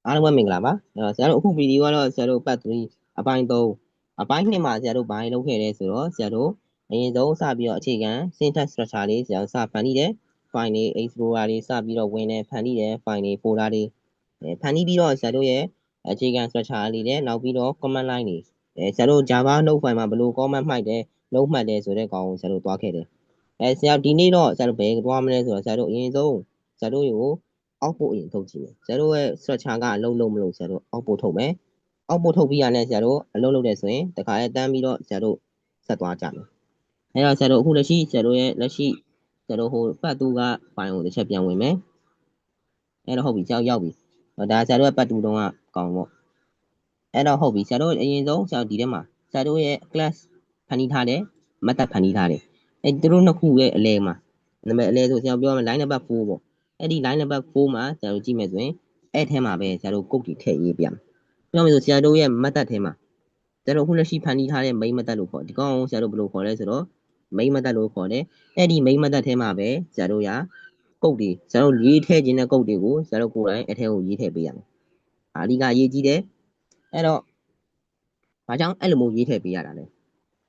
အားလုံးပဲမင်္ဂလာပါဆရာတို့အခုဗီဒီယိုကတော့ဆရာတို့ပတ်3အပိုင်း3အပိုင်း2မှာဆရာတို့ဘာလုပ်ခဲ့လဲဆိုတော့ဆရာတို့အရင်ဆုံးစပြီးတော့အခြေခံ syntax structure လေးဆရာတို့စဖန်တီးတယ် file လေး explorer လေးစပြီးတော့ဝင်တယ်ဖန်တီးတယ် file လေး folder လေးဖန်တီးပြီးတော့ဆရာတို့ရဲ့အခြေခံ structure လေးနဲ့နောက်ပြီးတော့ command line တွေဆရာတို့ Java node file မှာဘယ်လို comment မှိုက်တယ်လုံးမှတ်တယ်ဆိုတဲ့ကောင်ကိုဆရာတို့တွားခဲ့တယ်ဆရာဒီနေ့တော့ဆရာတို့ဘယ်တွားမလဲဆိုတော့ဆရာတို့အရင်ဆုံးဆရာတို့ကိုoutput အရင်ထုတ်ကြည့်မယ်ဆရာတို့ရဲ့ structure ကအလုံးလုံးမလို့ဆရာတို့ output ထုတ်မယ် output ထုတ်ပြီးရတဲ့ဆရာတို့အလုံးလုံးတယ်ဆိုရင်တခါလဲတန်းပြီးတော့ဆရာတို့ဆက်သွားကြမယ်အဲ့တော့ဆရာတို့အခုလက်ရှိဆရာတို့ရဲ့လက်ရှိဆရာတို့ဟိုပတ်2က file ကိုတစ်ချက်ပြန်ဝင်မယ်အဲ့တော့ဟုတ်ပြီကြောက်ရောက်ပြီဒါဆရာတို့ရဲ့ပတ်2တုံးကကောင်းပေါ့အဲ့တော့ဟုတ်ပြီဆရာတို့အရင်ဆုံးဆရာတို့ဒီထဲမှာဆရာတို့ရဲ့ class ဖန်တီးထားတယ် method ဖန်တီးထားတယ်အဲ့သူတို့နှစ်ခုရဲ့အလဲမှာနံပါတ်အလဲဆိုဆရာပြောမယ် line number 4ပေါ့အဲ့ဒီ line number 4မှာဆရာတို့ကြည့်မယ်ဆိုရင်အဲ့ထဲမှာပဲဆရာတို့ code တွေထည့်ရေးပြမယ်ပြောမယ်ဆိုဆရာတို့ရဲ့ method ထဲမှာဆရာတို့အခုလက်ရှိဖန်တီးထားတဲ့ main method လို့ခေါ်ဒီကောင်ကိုဆရာတို့ဘယ်လိုခေါ်လဲဆိုတော့ main method လို့ခေါ်တယ်အဲ့ဒီ main method ထဲမှာပဲဆရာတို့ရ code တွေဆရာတို့ရေးထည့်ခြင်းတဲ့ code တွေကိုဆရာတို့ကိုယ်တိုင်အထဲကိုရေးထည့်ပေးရမယ်အဓိကရေးကြည့်တယ်အဲ့တော့ဘာကြောင့်အဲ့လိုမျိုးရေးထည့်ပေးရတာလဲ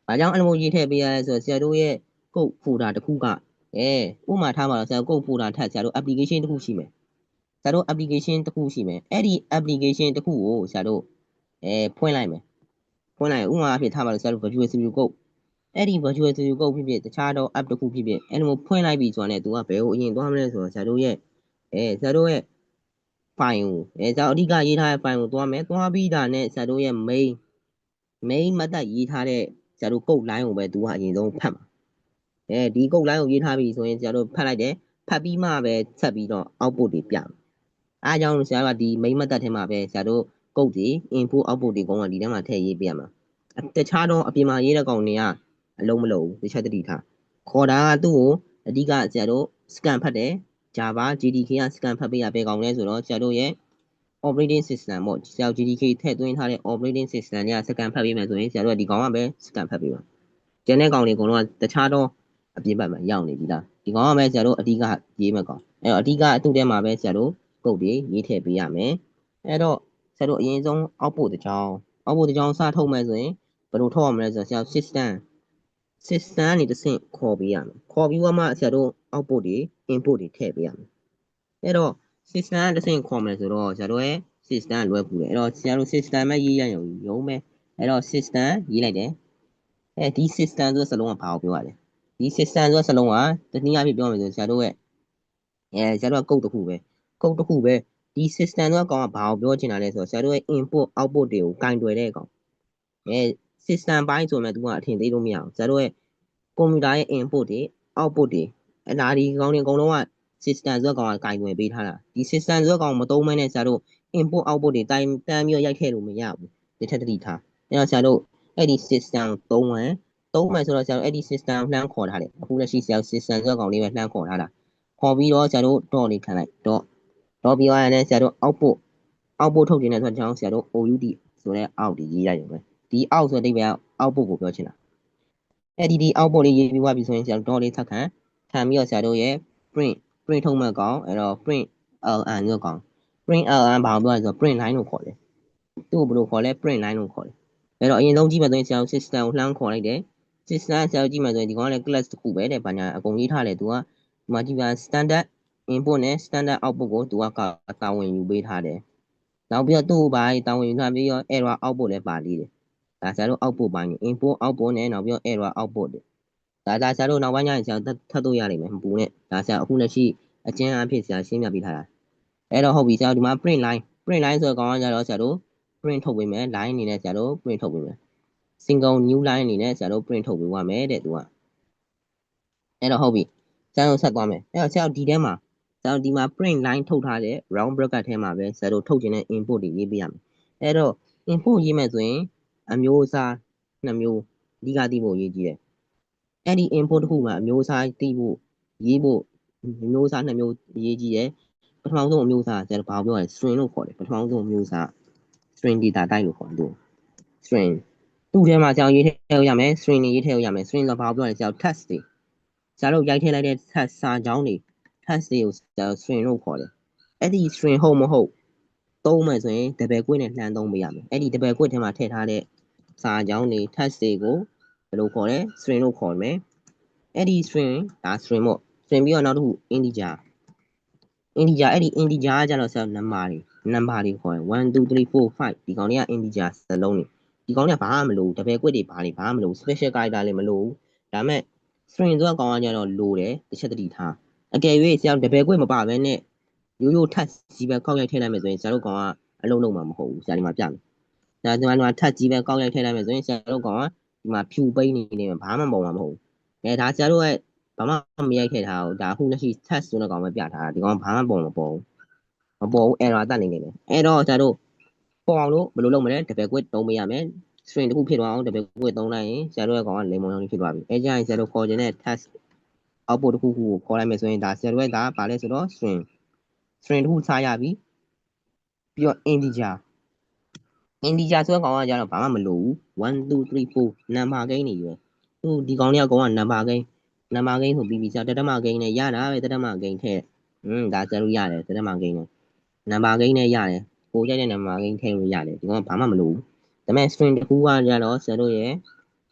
ဘာကြောင့်အဲ့လိုမျိုးရေးထည့်ပေးရလဲဆိုတော့ဆရာတို့ရဲ့ code folder တစ်ခုကဥပမာထားပါတော့ဆရာတို့ code folder ထပ်ဆရာတို့ application တစ်ခုရှိမယ်ဆရာတို့ application တစ်ခုရှိမယ်အဲ့ဒီ application တစ်ခုကိုဆရာတို့ဖွင့်လိုက်မယ်ဖွင့်လိုက်ဥပမာအဖြစ်ထားပါလို့ဆရာတို့ Visual Studio Code အဲ့ဒီ Visual Studio Code ဖြစ်ဖြစ်တခြားတော့ app တစ်ခုဖြစ်ဖြစ်အဲ့လိုမျိုးဖွင့်လိုက်ပြီဆိုတာနဲ့ तू ကဘယ်ကိုအရင်သွားမလဲဆိုတော့ဆရာတို့ရဲ့ဆရာတို့ရဲ့ file ကိုဆရာတို့အဓိကရေးထားတဲ့ file ကိုသွားမယ်သွားပြီးတာနဲ့ဆရာတို့ရဲ့ main method ရေးထားတဲ့ဆရာတို့ code line ကိုပဲ तू ကအရင်ဆုံးဖတ်မှာဒီ code line ကိုရေးထားပြီဆိုရင်ဆရာတို့ဖတ်လိုက်တယ်ဖတ်ပြီးမှပဲဆက်ပြီးတော့ output တွေပြမယ်အားကြောင့်ဆရာတို့ကဒီ main method ထဲမှာပဲဆရာတို့ code တွေ input output တွေအကုန်လုံးဒီထဲမှာထည့်ရေးပြရမှာတခြားတော့အပြင်မှာရေးတဲ့ကောင်တွေကအလုံးမလုံးဘူးတခြားတတိထားခေါ်တာကသူ့ကိုအဓိကဆရာတို့ scan ဖတ်တယ် Java JDK က scan ဖတ်ပေးရပဲကောင်းလဲဆိုတော့ဆရာတို့ရဲ့ operating system ပေါ့ဆရာတို့ JDK ထည့်သွင်းထားတဲ့ operating system တွေက scan ဖတ်ပေးမယ်ဆိုရင်ဆရာတို့ကဒီကောင်ကပဲ scan ဖတ်ပေးပါကျန်တဲ့ကောင်တွေအကုန်လုံးကတခြားတော့အပြင်ဘက်မှာရောက်နေပြီလားဒီကောင်ကပဲဆရာတို့အဓိကရေးမယ်ကောင်အဲ့တော့အဓိကသူ့ထဲမှာပဲဆရာတို့ code တွေရေးထည့်ပေးရမယ်အဲ့တော့ဆရာတို့အရင်ဆုံး output တစ်ကြောင်းစထုတ်မယ်ဆိုရင်ဘယ်လိုထုတ်ရမလဲဆိုတော့ဆရာ system ကနေတစ်ဆင့်ခေါ်ပေးရမယ်ခေါ်ပြီးမှဆရာတို့ output တွေ input တွေထည့်ပေးရမယ်အဲ့တော့ system ကတစ်ဆင့်ခေါ်မယ်ဆိုတော့ဆရာတို့ရဲ့ system လွယ်ကူတယ်အဲ့တော့ဆရာတို့ system ပဲရေးရရုံပဲအဲ့တော့ system ရေးလိုက်တယ်ဒီ system ဆိုတဲ့စလုံးကဘာကိုပြောရလဲဒီ system ဆိုတဲ့စလုံးကတနည်းအားဖြင့်ပြောမယ်ဆိုဆရာတို့ရဲ့ဆရာတို့က code တစ်ခုပဲဒီ system ဆိုတဲ့ကောင်ကဘာကိုပြောချင်တာလဲဆိုတော့ဆရာတို့ရဲ့ input output တွေကိုကင်တွယ်တဲ့ကောင်system ပိုင်းဆိုမှသူကအထင်သေးလို့မရအောင်ဆရာတို့ရဲ့ computer ရဲ့ input တွေ output တွေအဲ့ဒါဒီကောင်တွေအကုန်လုံးက system ဆိုတဲ့ကောင်ကကင်တွယ်ပေးထားတာဒီ system ဆိုတဲ့ကောင်မသုံးမဲနဲ့ဆရာတို့ input output တွေတိုင်းတန်းပြီးရိုက်ထည့်လို့မရဘူးဒီထက်တတိထားအဲ့တော့ဆရာတို့အဲ့ဒီ system သုံးမယ်ဆိုတော့ဆရာတို့အဲ့ဒီ system လှမ်းခေါ်ထားတယ်အခုလက်ရှိဆရာတို့ system ဆိုတဲ့ကောင်လေးပဲလှမ်းခေါ်ထားတာခေါ်ပြီးတော့ဆရာတို့ dot လေးခံလိုက် dot ပြီးသွားရင်ဆရာတို့ output ထုတ်ခြင်းနဲ့ဆိုတော့ဆရာတို့ OUT ဆိုတဲ့ out ဒီရေးရရုံပဲဒီ out ဆိုတဲ့အဓိပ္ပာယ် output ကိုပြောချင်တာအဲ့ဒီ output လေးရေးပြီးသွားပြီဆိုရင်ဆရာတို့ dot လေးထပ်ခံပြီးတော့ဆရာတို့ရဲ့ print ထုတ်မဲ့ကောင်အဲ့တော့ print ln ဆိုကောင် print ln ဘာလို့ပြောလဲဆိုတော့ print line လို့ခေါ်တယ်သူ့ကိုဘယ်လိုခေါ်လဲ print line လို့ခေါ်တယ်အဲ့တော့အရင်ဆုံးကြည့်မယ်ဆိုရင်ဆရာတို့ system ကိုလှမ်းခေါ်လိုက်တယ် system ဆရာတို့ကြည့်မယ်ဆိုရင်ဒီကောင်ကလည်း class တစ်ခုပဲတဲ့ဘာညာအကုန်ရေးထားတယ်သူကဒီမှာကြည့်ပါ standard input နဲ့ standard output ကိုသူကတာဝန်ယူပေးထားတယ်နောက်ပြီးတော့သူ့ဘာတာဝန်ယူထားပြီးတော့ error output လည်းပါသေးတယ်ဒါဆရာတို့ output ပိုင်း input output နဲ့နောက်ပြီးတော့ error output တွေဒါဆရာတို့နောက်ပိုင်းကျရင်ဆရာထပ်လို့ရလိမ့်မယ်မပူနဲ့ဒါဆရာအခုလက်ရှိအကျဉ်းအဖြစ်ဆရာရှင်းပြပေးထားတာအဲ့တော့ဟုတ်ပြီဆရာတို့ဒီမှာ print line ဆိုတဲ့ကောင်ကကြတော့ဆရာတို့ print ထုတ်ပေးမယ် line အနေနဲ့ဆရာတို့ print ထုတ်ပေးမယ် single new line အနေနဲ့ဆရာတို့ print ထုတ်ပေးသွားမယ်တဲ့သူကအဲ့တော့ဟုတ်ပြီဆရာတို့ဆက်သွားမယ်အဲ့တော့ဆရာတို့ဒီထဲမှာဆရာတို့ဒီမှာ print line ထုတ်ထားတဲ့ round bracket ထဲမှာပဲဆရာတို့ထုတ်ခြင်းတဲ့ input တွေရေးပေးရမယ်အဲ့တော့ input ရေးမယ်ဆိုရင်အမျိုးအစား2မျိုးအဓိကသိဖို့ရေးကြည့်တယ်အဲ့ဒီ input တစ်ခုမှာအမျိုးအစားသိဖို့ရေးဖို့အမျိုးအစား2မျိုးရေးကြည့်တယ်ပထမဆုံးအမျိုးအစားဆရာတို့ဘာပြောရလဲ string လို့ခေါ်တယ်ပထမဆုံးအမျိုးအစား string data type လို့ခေါ်တယ် string သူ့ထဲမှာဆရာရေးထည့်လို့ရမယ် string တွေရေးထည့်လို့ရမယ် string ဆိုဘာပြောလဲဆရာ text တွေဆရာတို့ရိုက်ထည့်လိုက်တဲ့ text စာကြောင်းတွေ text တွေကိုဆရာ string လို့ခေါ်တယ်အဲ့ဒီ string ဟုတ်မဟုတ် သုံးမယ်ဆိုရင်တပယ်ကွင်းနဲ့လှမ်းသုံးပေးရမယ်အဲ့ဒီတပယ်ကွင်းထဲမှာထည့်ထားတဲ့စာကြောင်းတွေ text တွေကိုဘယ်လိုခေါ်လဲ string လို့ခေါ်မယ်အဲ့ဒီ string ဒါ string ပေါ့ string ပြီးတော့နောက်တစ်ခု integer အဲ့ဒီ integer ကကြတော့ဆရာ number တွေခေါ်တယ်1 2 3 4 5ဒီကောင်တွေက integer စလုံးတွေဒီကောင်တွေကဘာမှမလို့တပယ်ကွက်တွေဘာမှမလို့ special character လည်းမလို့ဒါမဲ့ string ဆိုတဲ့ကောင်ကကြတော့လိုတယ်တစ်ချက်တတိထားအကယ်၍ဆရာတပယ်ကွက်မပါဘဲနဲ့ရိုးရိုး text ကြီးပဲကောက်ရိုက်ထည့်လိုက်မယ်ဆိုရင်ဆရာတို့ကောင်ကအလုံးလုံးမှာမဟုတ်ဘူးဆရာဒီမှာပြမယ်ဒါဒီမှာ text ကြီးပဲကောက်ရိုက်ထည့်လိုက်မယ်ဆိုရင်ဆရာတို့ကောင်ကဒီမှာဖြူပိန်းနေတယ်ဘာမှမပုံမှာမဟုတ်ဘူးဒါဆရာတို့ရဲ့ဘာမှမရိုက်ထည့်ထားဘူးဒါအခုလက်ရှိ text ဆိုတဲ့ကောင်ပဲပြထားတာဒီကောင်ဘာမှပုံမပေါ်ဘူး error တက်နေနေတယ်အဲ့တော့ဆရာတို့ပေါ်အောင်လို့ဘယ်လိုလုပ်မလဲတပယ်ကွက်သုံးပေးရမယ် string တစ်ခုဖြစ်သွားအောင်တပယ်ကွက်သုံးလိုက်ရင်ဆရာတို့ရဲ့ကောင်ကလိမ်မောင်ရောင်ဖြစ်သွားပြီအဲကြရင်ဆရာတို့ခေါ်ခြင်းတဲ့ text output တစ်ခုခုကိုခေါ်လိုက်မယ်ဆိုရင်ဒါဆရာတို့ရဲ့ဒါဘာလဲဆိုတော့ string တစ်ခုစားရပြီပြီးတော့ integer ဆိုတဲ့ကောင်ကကြတော့ဘာမှမလိုဘူး1 2 3 4 number gain တွေပဲသူဒီကောင်တွေကကောင်က number gain ဆိုပြီးပြီဆရာတတမ gain နဲ့ရတာပဲတတမ gain ထည့်ဒါဆရာတို့ရတယ်တတမ gain နဲ့ number gain နဲ့ရတယ်ကိုကြိုက်တဲ့ number gain ထည့်လို့ရတယ်ဒီကောင်ကဘာမှမလိုဘူးဒါပေမဲ့ string တစ်ခုကကြတော့ဆရာတို့ရဲ့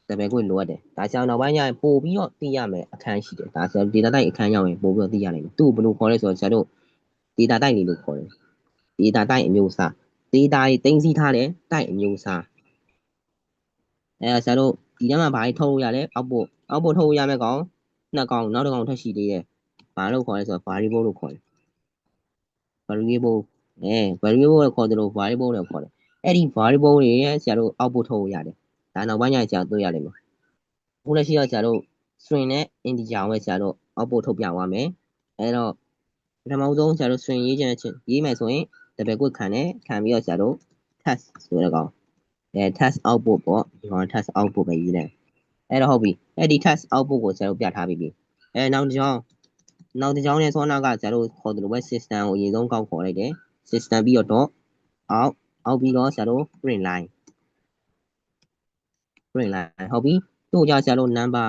တပယ်ခွင့်လိုအပ်တယ်ဒါဆရာနောက်ပိုင်းကျရင်ပို့ပြီးတော့သိရမယ်အခန်းရှိတယ်ဒါဆရာ data type အခန်းရောက်ရင်ပို့ပြီးတော့သိရနိုင်တယ်သူ့ကိုဘယ်လိုခေါ်လဲဆိုတော့ဆရာတို့ data type တွေလို့ခေါ်တယ် data type အမျိုးအစား data တွေသိမ်းဆည်းထားတဲ့ type အမျိုးအစားဆရာတို့ဒီထဲမှာဘာတွေထုတ်လို့ရလဲ output ထုတ်လို့ရမယ်ကောင်နှစ်ကောင်နောက်တစ်ကောင်ထပ်ရှိသေးတယ်ဘာလို့ခေါ်လဲဆိုတော့ variable လို့ခေါ်တယ် variable variable လို့ခေါ်တယ်လို့ variable လို့ခေါ်တယ်အဲ့ဒီ variable တွေရဲ့ဆရာတို့ output ထုတ်လို့ရတယ်ဒါနောက်ပိုင်းကျရင်ဆရာတို့တွေ့ရလိမ့်မယ်အခုလက်ရှိတော့ဆရာတို့ string နဲ့ integer ကိုပဲဆရာတို့ output ထုတ်ပြသွားမယ်အဲ့တော့ပထမဆုံးဆရာတို့ string ရေးချင်တဲ့ရေးမယ်ဆိုရင်တပယ်ကွက်ခံပြီးတော့ဆရာတို့ text ဆိုတဲ့ကောင်text output ပေါ့ဒီကောင် text output ပဲရေးလိုက်အဲ့တော့ဟုတ်ပြီအဲ့ဒီ text output ကိုဆရာတို့ပြထားပြီးပြီနောက်တစ်ကြောင်းနဲ့ဆောနာကဆရာတို့ခေါ်တယ်လို့ပဲ system ကိုအရင်ဆုံးကောက်ခေါ်လိုက်တယ် system ပြီးတော့ out ပြီးတော့ဆရာတို့ print line ဟုတ်ပြီသူ့ကြောင့်ဆရာတို့ number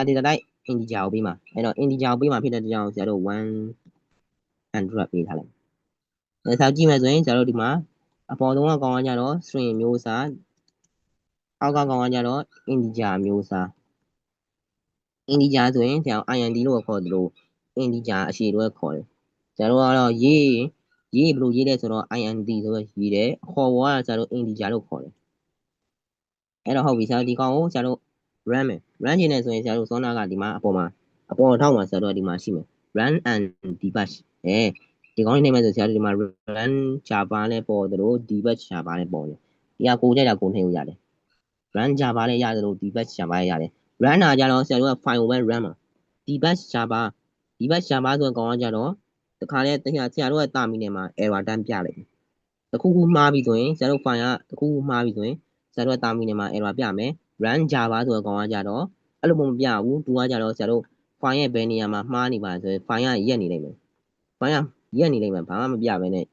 data type integer ကိုပေးမှာအဲ့တော့ integer ကိုပေးမှာဖြစ်တဲ့ကြောင့်ဆရာတို့100ပေးထားလိုက်ဆရာကြည့်မယ်ဆိုရင်ဆရာတို့ဒီမှာအပေါ်ဆုံးကကောင်ကကြတော့ string မျိုးစားအောက်ကကောင်ကကြတော့ integer မျိုးစား integer ဆိုရင်ဆရာ int လို့ခေါ်တယ်လို့ integer အရှည်လို့ခေါ်တယ်ဆရာတို့ကတော့ရေးဘယ်လိုရေးလဲဆိုတော့ int ဆိုတော့ရေးတယ်အခေါ်ပေါ်ကဆရာတို့ integer လို့ခေါ်တယ်အဲ့တော့ဟုတ်ပြီဆရာတို့ဒီကောင်ကိုဆရာတို့ run မယ် run ချင်တယ်ဆိုရင်ဆရာတို့စောနာကဒီမှာအပေါ်ထောက်မှာဆရာတို့ဒီမှာရှိမယ် run and debug ဒီကောင်နေမယ်ဆိုဆရာတို့ဒီမှာ run java နဲ့ပေါ်တယ်လို့ debug java နဲ့ပေါ်တယ်ဒီကကိုကြိုက်တာကိုနှိမ့်လို့ရတယ် run java လည်းရတယ်လို့ debug java လည်းရတယ် run တာကြတော့ဆရာတို့က file ကိုပဲ run မှာ debug java ဆိုတဲ့ကောင်ကကြတော့တခါလဲဆရာတို့ရဲ့တာမီနယ်မှာ error တန်းပြလိုက်တခုခုမှားပြီဆိုရင်ဆရာတို့ file ကတခုခုမှားပြီဆိုရင်ဆရာတို့တာမီနယ်မှာ error ပြမယ် run java ဆိုတဲ့ကောင်ကကြတော့အဲ့လိုမပြဘူးသူကကြတော့ဆရာတို့ file ရဲ့ဘယ်နေရာမှာမှားနေပါဆိုရင် file ကရက်နေလိမ့်မယ် file ကရက်နေလိမ့်မယ်ဘာမှမပြဘဲနဲ့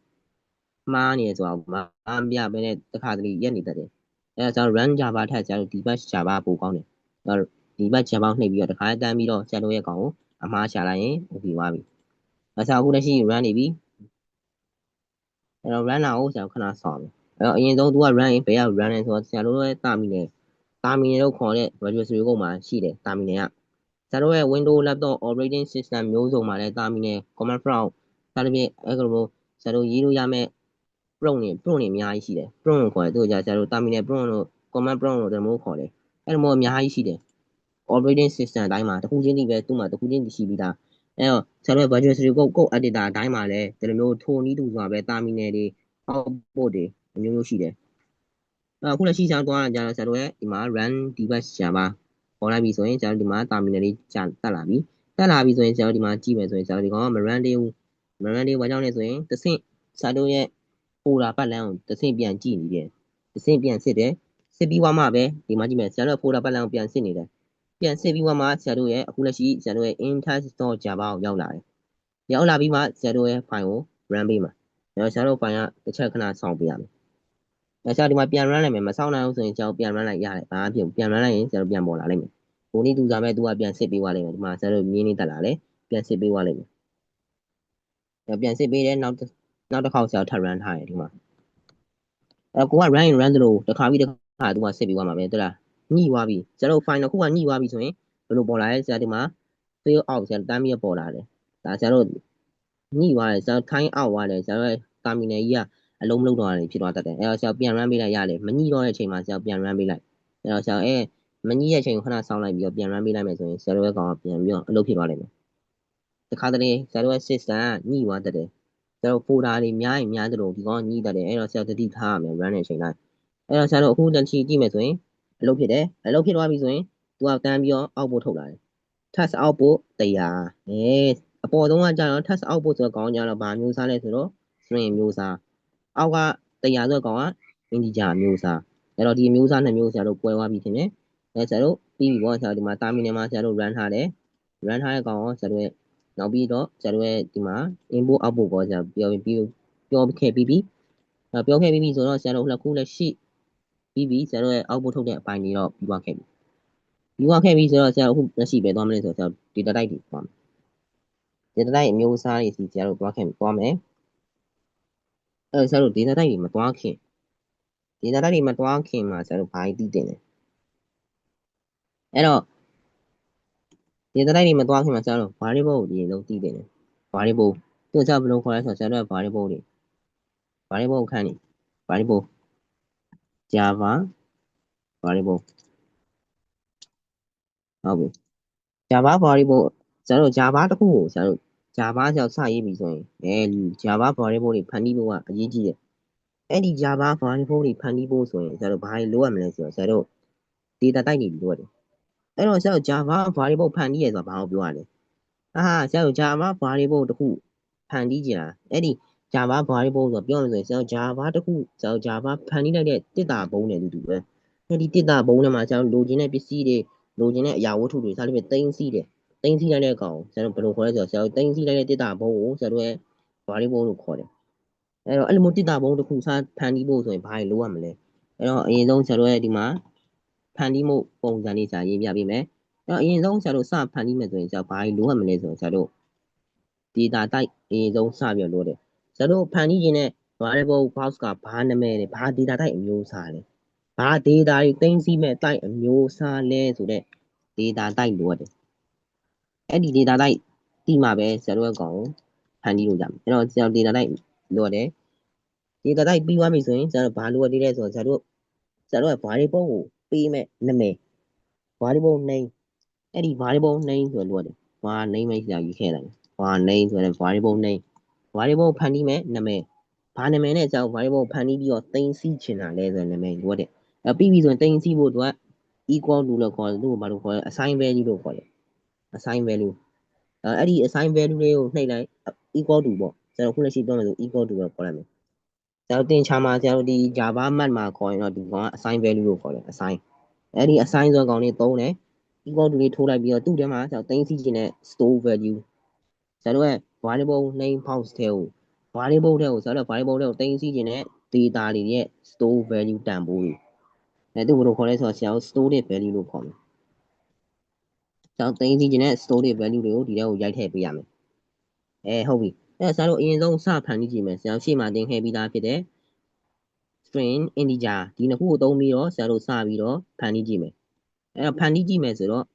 မှားနေရဆိုတာဘာမှမပြဘဲနဲ့တခါတလေရက်နေတတ်တယ်အဲ့ဒါကျွန်တော် run java ထက်ဆရာတို့ debug java ပိုကောင်းတယ်debug java နှိပ်ပြီးတော့တခါတန်းပြီးတော့ဆရာတို့ရဲ့ကောင်ကိုအမှားရှာလိုက်ရင် okay သွားပြီဆရာအခုလက်ရှိ run နေပြီအဲ့တော့ run လာကိုဆရာခဏစောင့်မယ်အဲ့တော့အရင်ဆုံးသူက run ရင်ဘယ်က run လဲဆိုတော့ဆရာတို့ရဲ့တာမီနယ်လို့ခေါ်တဲ့ registry ကုန်းမှာရှိတယ်တာမီနယ်ကဆရာတို့ရဲ့ Windows laptop operating system မျိုးစုံမှာလည်းတာမီနယ် command prompt စသဖြင့်အဲ့လိုမျိုးဆရာတို့ရေးလို့ရမယ့် prompt တွေအများကြီးရှိတယ် prompt ကိုခေါ်တယ်သူကဆရာတို့ terminal prompt လို့ command prompt လို့ဒီလိုမျိုးခေါ်တယ်အဲ့လိုမျိုးအများကြီးရှိတယ် operating system အတိုင်းမှာတစ်ခုချင်းတည်းပဲသူ့မှာတစ်ခုချင်းတည်ရှိပြီးသားအဲ့တော့ဆရာတို့ virtual code editor အတိုင်းမှာလည်းဒီလိုမျိုးထိုနည်းတူစွာပဲ terminal တွေ output တွေအမျိုးမျိုးရှိတယ်အခုလက်ရှိဆရာတို့သွားတာကြတော့ဆရာတို့ရဲ့ဒီမှာ run debug java ပေါ်လိုက်ပြီဆိုရင်ဆရာတို့ဒီမှာ terminal လေးတက်လာပြီဆိုရင်ဆရာတို့ဒီမှာကြည့်မယ်ဆိုရင်ဆရာတို့ဒီကောင်ကမ run သေးဘူးဘာကြောင့်လဲဆိုရင်တစ်ဆင့်ဆရာတို့ရဲ့ folder ပတ်လမ်းကိုတစ်ဆင့်ပြန်ကြည့်နေတယ်တစ်ဆင့်ပြန်စစ်တယ်စစ်ပြီးွားမှပဲဒီမှာကြည့်မယ်ဆရာတို့ folder ပတ်လမ်းကိုပြန်စစ်နေတယ်ပြန်စစ်ပြီးွားမှဆရာတို့ရဲ့အခုလက်ရှိဆရာတို့ရဲ့ index.java ကိုရောက်လာတယ်ရောက်လာပြီးမှဆရာတို့ရဲ့ file ကို run ပေးမှာဆရာတို့ file ကတစ်ချက်ခဏစောင့်ပေးရမယ်ဆရာဒီမှာပြန် run လိုက်မယ်မစောင့်နိုင်ဘူးဆိုရင်ဆရာတို့ပြန် run လိုက်ရတယ်ဘာမှဖြစ်ဘူးပြန် run လိုက်ရင်ဆရာတို့ပြန်ပေါ်လာလိမ့်မယ်ကိုနည်းတူစားမဲ့သူကပြန်စစ်ပေးသွားလိမ့်မယ်ဒီမှာဆရာတို့မြင်းနေတက်လာတယ်ပြန်စစ်ပေးသွားလိမ့်မယ်ပြန်စစ်ပေးတယ်နောက် နောက်တစ်ခေါက်ဆရာထပ် run ထားတယ်ဒီမှာကိုက run သလိုတစ်ခါပြီးတစ်ခါသူကစစ်ပြီးသွားမှာပဲ对လားညှိသွားပြီဆရာတို့ final ခုကညှိသွားပြီဆိုရင်ဘယ်လိုပေါ်လာလဲဆရာဒီမှာ fail out ဆရာတမ်းပြီးပေါ်လာတယ်ဒါဆရာတို့ညှိသွားတယ်ဆရာ time out သွားတယ်ဆရာတို့ terminal ကြီးကအလုံးမလုံးတော့တယ်ဖြစ်သွားတတ်တယ်အဲ့တော့ဆရာပြန် run ပေးလိုက်ရတယ်မညှိတော့တဲ့အချိန်မှာဆရာပြန် run ပေးလိုက်အဲ့တော့ဆရာမညှိတဲ့အချိန်ခဏစောင့်လိုက်ပြီးတော့ပြန် run ပေးလိုက်မယ်ဆိုရင်ဆရာတို့ရဲ့ကောင်ကပြန်ပြီးတော့အလုပ်ဖြစ်သွားလိမ့်မယ်တခါတလေဆရာတို့ရဲ့ system ကညှိသွားတတ်တယ်ဆရာတို့ folder တွေများရင်များသလိုဒီကောင်ညှိတတ်တယ်အဲ့တော့ဆရာတတိထားရမယ် run တဲ့အချိန်တိုင်းအဲ့တော့ဆရာတို့အခုတချီကြည့်မယ်ဆိုရင်အလုပ်ဖြစ်တယ်အလုပ်ဖြစ်သွားပြီဆိုရင်သူကတန်းပြီးတော့အောက်ပို့ထုတ်လာတယ် test output 100အပေါ်ဆုံးကကျတော့ test output ဆိုတော့ကောင်းကြတော့ဗာမျိုးစားလဲဆိုတော့ string မျိုးစားအောက်က100ဆိုတော့ကောင်းက integer မျိုးစားအဲ့တော့ဒီမျိုးစားနှစ်မျိုးဆရာတို့ပွဲသွားပြီထင်တယ်ဆရာတို့ပြီးပြီပေါ့ဆရာတို့ဒီမှာ terminal မှာဆရာတို့ run ထားတယ် run ထားတဲ့ကောင်ကိုဆရာတို့ရဲ့နောက်ပြီးတော့ဆရာတို့ရဲ့ဒီမှာ input output ကိုဆရာပြောခဲ့ပြီးပြီပြောခဲ့ပြီးဆိုတော့ဆရာတို့လက်ခုလက်ရှိပြီးပြီဆရာတို့ရဲ့ output ထုတ်တဲ့အပိုင်းတွေတော့ပြီးသွားခဲ့ပြီပြီးသွားခဲ့ပြီဆိုတော့ဆရာတို့အခုလက်ရှိပဲသွားမလဲဆိုတော့ဆရာ data type တွေသွားမယ် data type အမျိုးအစားတွေစီဆရာတို့သွားမယ်အဲ့ဆရာတို့ data type တွေမသွားခင် data type တွေမသွားခင်မှာဆရာတို့ဘာတွေသိတင်လဲအဲ့တော့ data type တွေမသွားခင်မှာဆရာတို့ variable ကိုဒီလုံးသိတင်တယ် variable သူ့ဆရာဘယ်လိုခေါ်လဲဆိုတော့ဆရာတို့ variable တွေ variable ခန်းနေ variable java variable ဟုတ်ပြီ java variable ဆရာတို့ java တစ်ခုကိုဆရာတို့ java ဆရာစရေးပြီဆိုရင်java variable တွေဖန်တီးဖို့ကအရေးကြီးတယ်အဲ့ဒီ java variable တွေဖန်တီးဖို့ဆိုရင်ဆရာတို့ဘာတွေလိုရမလဲဆိုတော့ဆရာတို့ data type တွေလိုရတယ်အဲ့တော့ဆရာတို့ java variable ဖန်တီးရဆိုတာဘာကိုပြောရလဲဆရာတို့ java variable တစ်ခုဖန်တီးကြတာအဲ့ဒီ java variable ဆိုတော့ပြောရမယ်ဆိုရင်ဆရာတို့ java တစ်ခုဆရာတို့ java ဖန်တီးလိုက်တဲ့တစ်တာပုံးနဲ့အတူတူပဲအဲ့ဒီတစ်တာပုံးထဲမှာဆရာတို့လိုချင်တဲ့ပစ္စည်းတွေလိုချင်တဲ့အရာဝတ္ထုတွေစသဖြင့်သိမ်းဆည်းတယ်သိမ်းဆည်းလိုက်တဲ့အကောင်ဆရာတို့ဘယ်လိုခေါ်လဲဆိုတော့ဆရာတို့သိမ်းဆည်းလိုက်တဲ့တစ်တာပုံးကိုဆရာတို့ရဲ့ variable လို့ခေါ်တယ်အဲ့တော့အဲ့လိုမျိုးတစ်တာပုံးတစ်ခုစဖန်တီးဖို့ဆိုရင်ဘာတွေလိုရမလဲအဲ့တော့အရင်ဆုံးဆရာတို့ရဲ့ဒီမှာဖန်တီးမှုပုံစံလေးဆရာရေးပြပေးမယ်အဲ့တော့အရင်ဆုံးဆရာတို့စဖန်တီးမယ်ဆိုရင်ဆရာဘာတွေလိုရမလဲဆိုရင်ဆရာတို့ data type အရင်ဆုံးစပြီးတော့လိုတယ်ဆရာတို့ဖန်တီးခြင်းနဲ့ variable box ကဘာနာမည်လဲဘာ data type အမျိုးအစားလဲဘာ data တွေသိမ်းဆည်းမဲ့ type အမျိုးအစားလဲဆိုတဲ့ data type လိုရတယ်အဲ့ဒီ data type တိမှပဲဆရာတို့ရဲ့ကောင်ကိုဖန်တီးလို့ရမယ်အဲ့တော့ဆရာတို့ data type လိုရတယ် data type ပြီးသွားပြီဆိုရင်ဆရာတို့ဘာလိုရသေးလဲဆိုတော့ဆရာတို့က variable ကိုပေးမဲ့နာမည် variable name အဲ့ဒီ variable name ဆိုလိုရတယ် var name ပဲဆရာရေးခဲ့လိုက် var name ဆိုတဲ့ variable name variable ဖန်တီးမဲ့နာမည်ဘာနာမည်နဲ့ဆရာတို့ variable ဖန်တီးပြီးတော့သိမ်းဆည်းချင်တာလဲဆိုတဲ့နာမည်လိုရတယ်ပြီးပြီဆိုရင်သိမ်းဆည်းဖို့အတွက် equal to လို့ခေါ်တယ်သူ့ကိုဘာလို့ခေါ်လဲ assign value လို့ခေါ်တယ် assign value အဲ့ဒီ assign value လေးကိုနှိပ်လိုက် equal to ပေါ့ဆရာတို့ခုလက်ရှိပြောမယ်ဆို equal to လို့ခေါ်လိုက်မယ်ဆရာတို့သင်ချာမှာဆရာတို့ဒီ Java မှတ်မှာခေါ်ရင်တော့ဒီကောင်က assign value လို့ခေါ်တယ် assign အဲ့ဒီ assign ဆိုတဲ့ကောင်လေးသုံးတယ် equal to လေးထိုးလိုက်ပြီးတော့သူ့ထဲမှာဆရာတို့သိမ်းဆည်းခြင်းနဲ့ store value ဆရာတို့ရဲ့ variable name box ထဲကို variable ထဲကိုဆရာတို့ variable ထဲကိုသိမ်းဆည်းခြင်းနဲ့ data တွေရဲ့ store value တန်ဖိုးတွေသူ့ဘယ်လိုခေါ်လဲဆိုတော့ဆရာတို့ store value လို့ခေါ်မယ်ဆရာတို့သိမ်းဆည်းခြင်းနဲ့ store value တွေကိုဒီထဲကိုရိုက်ထည့်ပေးရမယ်ဟုတ်ပြီအဲ့ဆရာတို့အရင်ဆုံးစဖန်တီးကြည့်မယ်ဆရာတို့ရှေ့မှာသင်ခဲ့ပြီးသားဖြစ်တဲ့ string integer ဒီနှစ်ခုကိုသုံးပြီးတော့ဆရာတို့စပြီးတော့ဖန်တီးကြည့်မယ်အဲ့တော့ဖန်တီးကြည့်မယ်ဆိုတော့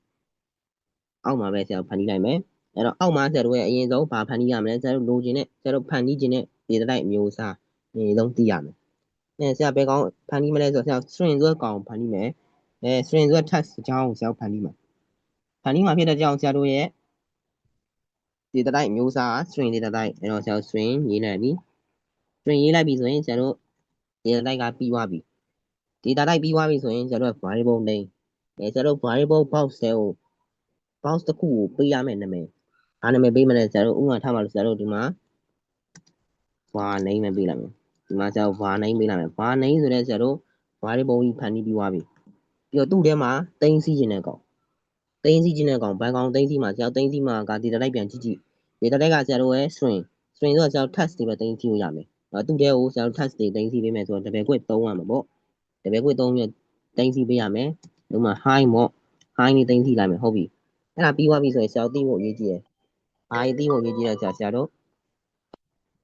အောက်မှာပဲဆရာတို့ဖန်တီးလိုက်မယ်အဲ့တော့အောက်မှာဆရာတို့ရဲ့အရင်ဆုံးဘာဖန်တီးရမလဲဆရာတို့လိုချင်တဲ့ဆရာတို့ဖန်တီးခြင်းတဲ့ data type အမျိုးအစားအရင်ဆုံးသိရမယ်ဆရာဘယ်ကောင်ဖန်တီးမလဲဆိုတော့ဆရာ string ဆိုတဲ့ကောင်ဖန်တီးမယ်string ဆိုတဲ့ text အကြောင်းကိုဆရာဖန်တီးမှာဖြစ်တဲ့ကြောင်းဆရာတို့ရဲ့ data type အမျိုးအစား string data type အဲ့တော့ဆရာတို့ string ရေးလိုက်ပြီ string ရေးလိုက်ပြီဆိုရင်ဆရာတို့ data type ကပြီးသွားပြီ data type ပြီးသွားပြီဆိုရင်ဆရာတို့ variable name ဆရာတို့ variable box ထဲကို box တစ်ခုကိုပေးရမယ့်နာမည်ဘာနာမည်ပေးမလဲဆရာတို့ဥပမာထားပါလို့ဆရာတို့ဒီမှာ var name ပဲပေးလိုက်မယ်ဒီမှာဆရာတို့ var name ပေးလိုက်မယ် var name ဆိုတဲ့ဆရာတို့ variable ကြီးဖန်တီးပြီးသွားပြီပြီးတော့သူ့ထဲမှာသိမ်းဆည်းခြင်းတဲ့ကောင်ဘယ်ကောင်သိမ်းဆည်းမှာဆရာတို့သိမ်းဆည်းမှာက data type ပြန်ကြည့် data type ကဆရာတို့ရဲ့ string ဆိုတော့ဆရာတို့ text တွေပဲသိမ်းဆည်းလို့ရမယ်သူ့ထဲကိုဆရာတို့ text တွေသိမ်းဆည်းပေးမယ်ဆိုတော့ double quote သုံးရမှာပေါ့double quote သုံးပြီးသိမ်းဆည်းပေးရမယ်ဥပမာ hi ပေါ့ hi နေသိမ်းဆည်းလိုက်မယ်ဟုတ်ပြီအဲ့ဒါပြီးသွားပြီဆိုရင်ဆရာတို့သိဖို့အရေးကြီးတယ်ဘာသိဖို့အရေးကြီးလဲဆရာတို့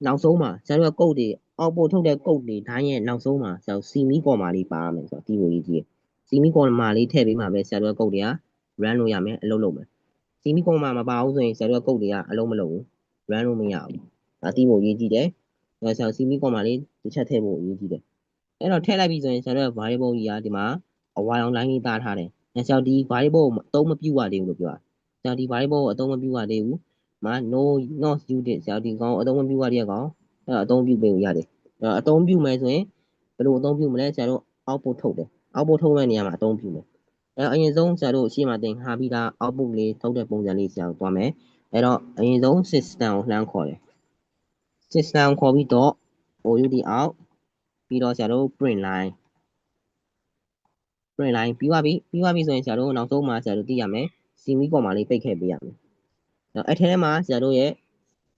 နောက်ဆုံးမှာဆရာတို့ကကုတ်တွေအောက်ပို့ထုတ်တဲ့ကုတ်တွေဒိုင်းရဲ့နောက်ဆုံးမှာဆရာတို့စီမီကော်မာလေးပါမယ်ဆိုတော့ဒီလိုရေးကြည့်စီမီကော်မာလေးထည့်ပေးမှာပဲဆရာတို့ကကုတ်တွေက run လို့ရမယ်အလုပ်လုပ်မယ်စီမီကော်မာမပါဘူးဆိုရင်ဆရာတို့ကကုတ်တွေကအလုပ်မလုပ်ဘူး run လို့မရဘူးဒါတိဖို့ရေးကြည့်တယ်ဆရာစီမီကော်မာလေးတစ်ချက်ထည့်ဖို့ရေးကြည့်တယ်အဲ့တော့ထည့်လိုက်ပြီဆိုရင်ဆရာတို့က variable ကြီးကဒီမှာအဝါရောင် line လေးသားထားတယ်ဆရာဒီ variable ကိုအသုံးမပြုရသေးဘူးလို့ပြောတာဆရာဒီ variable ကိုအသုံးမပြုရသေးဘူးမှာ no not used ဆရာဒီကောင်အသုံးမပြုရတဲ့ကောင်အဲ့တော့အသုံးပြုပေးလို့ရတယ်အသုံးပြုမယ်ဆိုရင်ဘယ်လိုအသုံးပြုမလဲဆရာတို့ output ထုတ်တယ် output ထုတ်တဲ့နေရာမှာအသုံးပြုမယ်အရင်ဆုံးဆရာတို့ရှေ့မှာသင်ထားပြီးသား output လေးထုတ်တဲ့ပုံစံလေးဆရာတို့သွားမယ်အဲ့တော့အရင်ဆုံး system ကိုလှမ်းခေါ်တယ် system ခေါ်ပြီးတော့ out ပြီးတော့ဆရာတို့ print line ပြီးသွားပြီဆိုရင်ဆရာတို့နောက်ဆုံးမှာဆရာတို့သိရမယ်စီမီကော်မာလေးပိတ်ခဲ့ပေးရမယ်အဲ့ထဲမှာဆရာတို့ရဲ့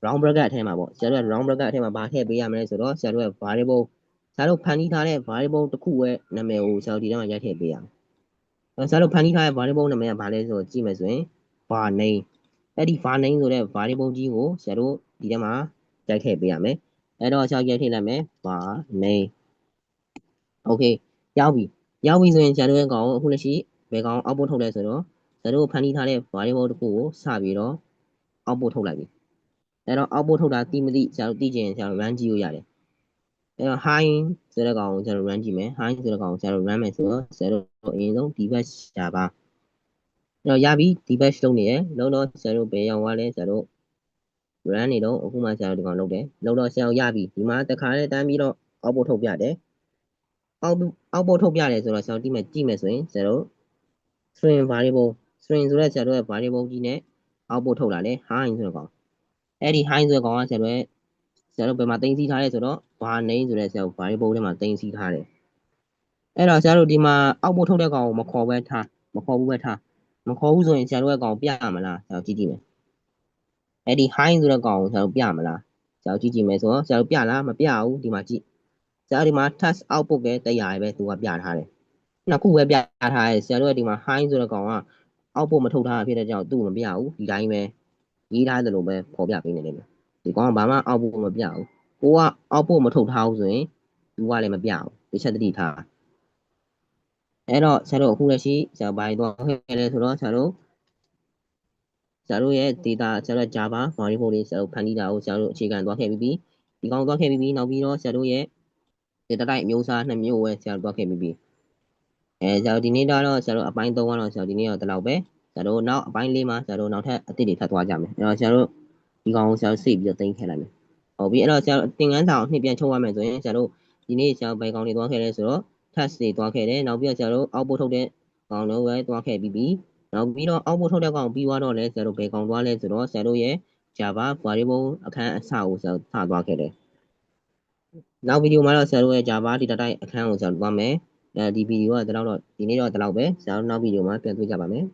round bracket အထဲမှာပေါ့ဆရာတို့က round bracket အထဲမှာဘာထည့်ပေးရမလဲဆိုတော့ဆရာတို့ရဲ့ variable ဆရာတို့ဖန်တီးထားတဲ့ variable တစ်ခုရဲ့နာမည်ကိုဆရာတို့ဒီထဲမှာရိုက်ထည့်ပေးရမယ်ဆရာတို့ဖန်တီးထားတဲ့ variable နာမည်ကဘာလဲဆိုတော့ကြည့်မယ်ဆိုရင် var name အဲ့ဒီ var name ဆိုတဲ့ variable ကြီးကိုဆရာတို့ဒီထဲမှာရိုက်ထည့်ပေးရမယ်အဲ့တော့ဆရာရိုက်ထည့်လိုက်မယ် var name okay ရောက်ပြီဆိုရင်ဆရာတို့ရဲ့ကောင်အခုလက်ရှိဘယ်ကောင် output ထုတ်လဲဆိုတော့ဆရာတို့ဖန်တီးထားတဲ့ variable တစ်ခုကိုစပြီးတော့ output ထုတ်လိုက်ပြီအဲ့တော့ output ထုတ်တာတိမတိဆရာတို့သိချင်ရင်ဆရာတို့ run ကြည့်လို့ရတယ်အဲ့တော့ hi ဆိုတဲ့ကောင်ကိုဆရာတို့ run ကြည့်မယ် hi ဆိုတဲ့ကောင်ကိုဆရာတို့ run မယ်ဆိုတော့ဆရာတို့အရင်ဆုံး debug java အဲ့တော့ရပြီ debug လုပ်နေရလုံးတော့ဆရာတို့ဘယ်ရောက်သွားလဲဆရာတို့ run နေတော့အခုမှဆရာတို့ဒီကောင်လုပ်တယ်လုပ်တော့ဆရာတို့ရပြီဒီမှာတခါလေးတန်းပြီးတော့ output ထုတ်ပြတယ်output ထုတ်ပြတယ်ဆိုတော့ဆရာတို့ကြည့်မယ်ဆိုရင်ဆရာတို့ string variable string ဆိုတဲ့ဆရာတို့ရဲ့ variable ကြီးနဲ့ output ထုတ်လာတယ် hi ဆိုတဲ့ကောင်အဲ့ဒီ hi ဆိုတဲ့ကောင်ကဆရာတို့ဘယ်မှာတင်စီထားလဲဆိုတော့ var name ဆိုတဲ့ဆရာတို့ variable ထဲမှာတင်စီထားတယ်အဲ့တော့ဆရာတို့ဒီမှာ output ထုတ်တဲ့ကောင်ကိုမခေါ်ဘူးပဲထားမခေါ်ဘူးဆိုရင်ဆရာတို့ရဲ့ကောင်ပြမလားဆရာတို့ကြည့်ကြည့်မယ်အဲ့ဒီ hi ဆိုတဲ့ကောင်ကိုဆရာတို့ပြမလားဆရာတို့ကြည့်ကြည့်မယ်ဆိုတော့ဆရာတို့ပြလားမပြဘူးဒီမှာကြည့်ဆရာတို့ဒီမှာ task output ပဲတရားပဲသူကပြထားတယ်နှစ်ခုပဲပြထားတယ်ဆရာတို့ကဒီမှာ hi ဆိုတဲ့ကောင်က output မထုတ်ထားတာဖြစ်တဲ့ကြောင့်သူ့ကိုမပြဘူးဒီတိုင်းပဲရေးထားတယ်လို့ပဲဖော်ပြပေးနေတယ်ဒီကောင်ကဘာမှ output မပြဘူးကိုက output မထုတ်ထားဘူးဆိုရင်သူကလည်းမပြဘူးတစ်ချက်တတိထားအဲ့တော့ဆရာတို့အခုလက်ရှိဆရာဘာတွေတော့ခဲ့လဲဆိုတော့ဆရာတို့ရဲ့ data ဆရာတို့ Java variable လေးဆရာတို့ဖန်တီးတာကိုဆရာတို့အခြေခံသွားခဲ့ပြီးဒီကောင်သွားခဲ့ပြီးနောက်ပြီးတော့ဆရာတို့ရဲ့ data type မျိုးစား2မျိုးပဲဆရာတို့သွားခဲ့ပြီးဆရာတို့ဒီနေ့တော့ဆရာတို့အပိုင်း3ကတော့ဆရာတို့ဒီနေ့တော့ဒီလောက်ပဲဆရာတို့နောက်အပိုင်း4မှာဆရာတို့နောက်ထပ်အသစ်တွေထပ်သွားကြမယ်အဲ့တော့ဆရာတို့ဒီကောင်ကိုဆရာတို့စိတ်ပြီးတော့တင်ခဲ့လိုက်မယ်ဟုတ်ပြီအဲ့တော့ဆရာတို့သင်ခန်းစာကိုနှစ်ပြန်ချုပ်ရမယ်ဆိုရင်ဆရာတို့ဒီနေ့ဆရာတို့ဘယ်ကောင်တွေသွားခဲ့လဲဆိုတော့ test တွေသွားခဲ့တယ်နောက်ပြီးတော့ဆရာတို့ output ထုတ်တဲ့ကောင်တွေပဲသွားခဲ့ပြီးနောက်ပြီးတော့ output ထုတ်တဲ့ကောင်ပြီးသွားတော့လဲဆရာတို့ဘယ်ကောင်သွားလဲဆိုတော့ဆရာတို့ရဲ့ Java variable အခန်းအစကိုဆရာတို့စသွားခဲ့တယ်နောက်ဗီဒီယိုမှာတော့ဆရာတို့ရဲ့ Java data type အခန်းကိုဆရာတို့သွားမယ်ဒီဗီဒီယိုကဒီနေ့တော့ဒီလောက်ပဲဆရာတို့နောက်ဗီဒီယိုမှာပြန်တွေ့ကြပါမယ်